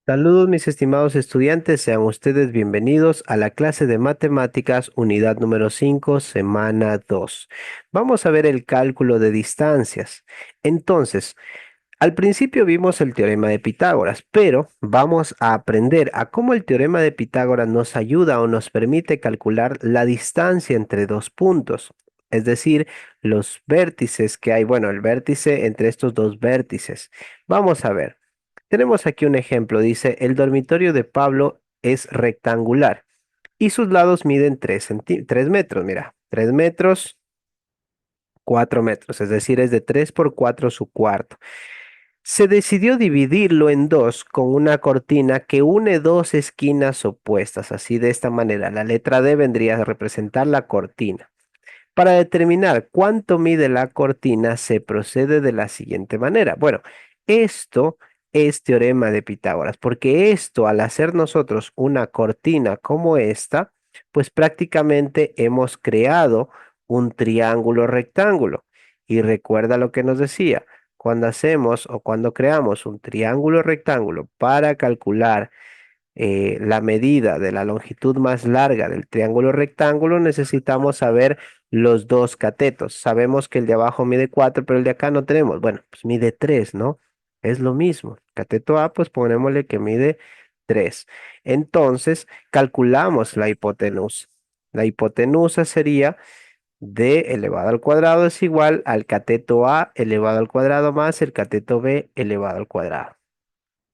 Saludos mis estimados estudiantes, sean ustedes bienvenidos a la clase de matemáticas unidad número 5, semana 2. Vamos a ver el cálculo de distancias. Entonces, al principio vimos el teorema de Pitágoras, pero vamos a aprender a cómo el teorema de Pitágoras nos ayuda o nos permite calcular la distancia entre dos puntos, es decir, los vértices que hay, bueno, el vértice entre estos dos vértices. Vamos a ver. Tenemos aquí un ejemplo, dice, el dormitorio de Pablo es rectangular y sus lados miden 3 metros, mira, 3 metros, 4 metros, es decir, es de 3 por 4 su cuarto. Se decidió dividirlo en dos con una cortina que une dos esquinas opuestas, así de esta manera. La letra D vendría a representar la cortina. Para determinar cuánto mide la cortina, se procede de la siguiente manera. Bueno, esto es teorema de Pitágoras, porque esto, al hacer nosotros una cortina como esta, pues prácticamente hemos creado un triángulo rectángulo. Y recuerda lo que nos decía, cuando hacemos o cuando creamos un triángulo rectángulo para calcular la medida de la longitud más larga del triángulo rectángulo, necesitamos saber los dos catetos. Sabemos que el de abajo mide 4, pero el de acá no tenemos. Bueno, pues mide 3, ¿no? Es lo mismo. Cateto A, pues ponémosle que mide 3. Entonces, calculamos la hipotenusa. La hipotenusa sería D elevado al cuadrado es igual al cateto A elevado al cuadrado más el cateto B elevado al cuadrado.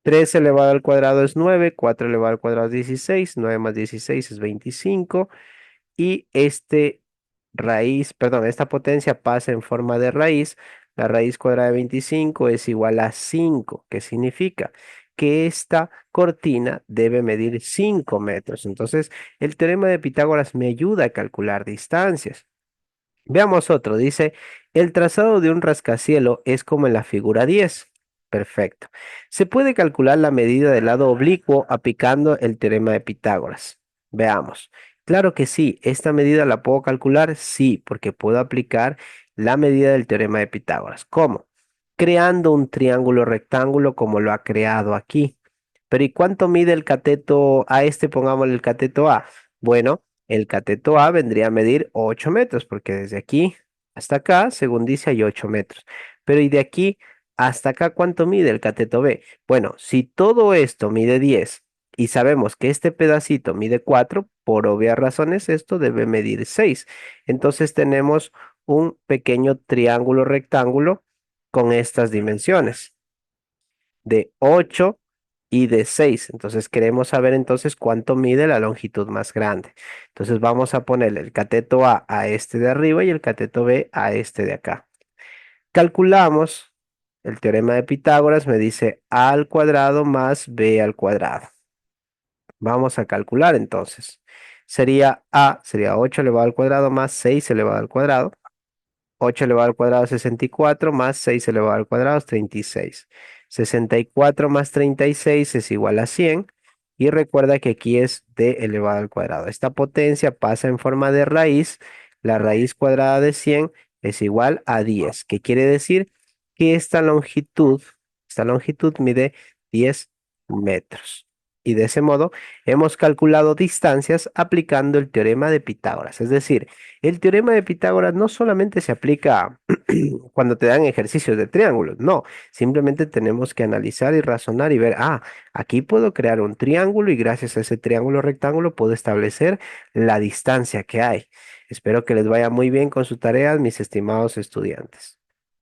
3 elevado al cuadrado es 9, 4 elevado al cuadrado es 16, 9 más 16 es 25 y esta potencia pasa en forma de raíz. La raíz cuadrada de 25 es igual a 5. ¿Qué significa? Que esta cortina debe medir 5 metros. Entonces, el teorema de Pitágoras me ayuda a calcular distancias. Veamos otro, dice, el trazado de un rascacielos es como en la figura 10. Perfecto. Se puede calcular la medida del lado oblicuo aplicando el teorema de Pitágoras. Veamos. Claro que sí, ¿esta medida la puedo calcular? Sí, porque puedo aplicar la medida del teorema de Pitágoras. ¿Cómo? Creando un triángulo rectángulo como lo ha creado aquí. Pero ¿y cuánto mide el cateto a este? Pongámosle el cateto A. Bueno, el cateto A vendría a medir 8 metros, porque desde aquí hasta acá, según dice, hay 8 metros. Pero ¿y de aquí hasta acá cuánto mide el cateto B? Bueno, si todo esto mide 10 y sabemos que este pedacito mide 4, por obvias razones esto debe medir 6. Entonces tenemos un pequeño triángulo rectángulo con estas dimensiones de 8 y de 6. Entonces queremos saber entonces cuánto mide la longitud más grande. Entonces vamos a ponerle el cateto A este de arriba y el cateto B a este de acá. Calculamos el teorema de Pitágoras, me dice A al cuadrado más B al cuadrado. Vamos a calcular entonces. Sería 8 elevado al cuadrado más 6 elevado al cuadrado. 8 elevado al cuadrado es 64 más 6 elevado al cuadrado es 36. 64 más 36 es igual a 100. Y recuerda que aquí es d elevado al cuadrado. Esta potencia pasa en forma de raíz. La raíz cuadrada de 100 es igual a 10. ¿Qué quiere decir? Que esta longitud mide 10 metros. Y de ese modo hemos calculado distancias aplicando el teorema de Pitágoras. Es decir, el teorema de Pitágoras no solamente se aplica cuando te dan ejercicios de triángulos, no, simplemente tenemos que analizar y razonar y ver, aquí puedo crear un triángulo y gracias a ese triángulo rectángulo puedo establecer la distancia que hay. Espero que les vaya muy bien con su tarea, mis estimados estudiantes.